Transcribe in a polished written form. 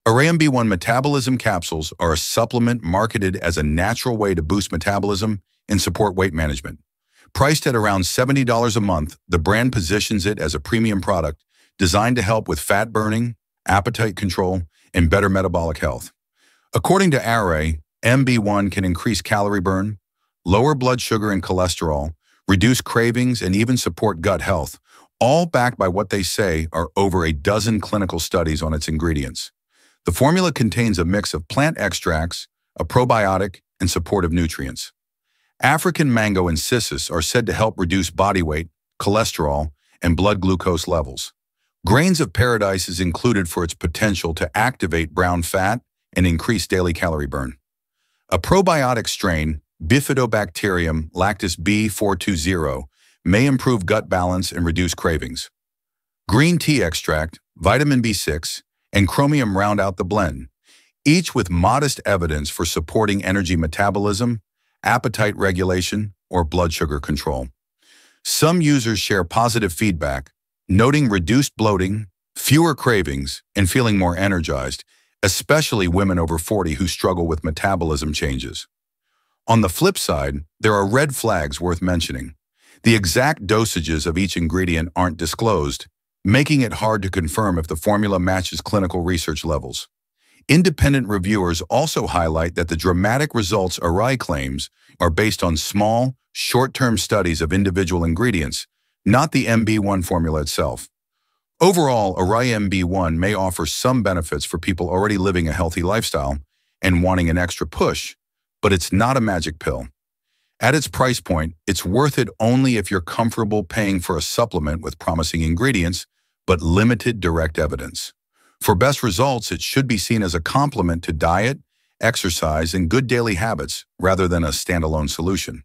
Arrae MB-1 Metabolism Capsules are a supplement marketed as a natural way to boost metabolism and support weight management. Priced at around $70 a month, the brand positions it as a premium product designed to help with fat burning, appetite control, and better metabolic health. According to Arrae, MB1 can increase calorie burn, lower blood sugar and cholesterol, reduce cravings, and even support gut health, all backed by what they say are over a dozen clinical studies on its ingredients. The formula contains a mix of plant extracts, a probiotic, and supportive nutrients. African mango and cissus are said to help reduce body weight, cholesterol, and blood glucose levels. Grains of paradise is included for its potential to activate brown fat and increase daily calorie burn. A probiotic strain, Bifidobacterium lactis B420, may improve gut balance and reduce cravings. Green tea extract, vitamin B6, and chromium round out the blend, each with modest evidence for supporting energy metabolism, appetite regulation, or blood sugar control. Some users share positive feedback, noting reduced bloating, fewer cravings, and feeling more energized, especially women over 40 who struggle with metabolism changes. On the flip side, there are red flags worth mentioning. The exact dosages of each ingredient aren't disclosed, making it hard to confirm if the formula matches clinical research levels. Independent reviewers also highlight that the dramatic results Arrae claims are based on small, short-term studies of individual ingredients, not the MB1 formula itself. Overall, Arrae MB1 may offer some benefits for people already living a healthy lifestyle and wanting an extra push, but it's not a magic pill. At its price point, it's worth it only if you're comfortable paying for a supplement with promising ingredients, but limited direct evidence. For best results, it should be seen as a complement to diet, exercise, and good daily habits rather than a standalone solution.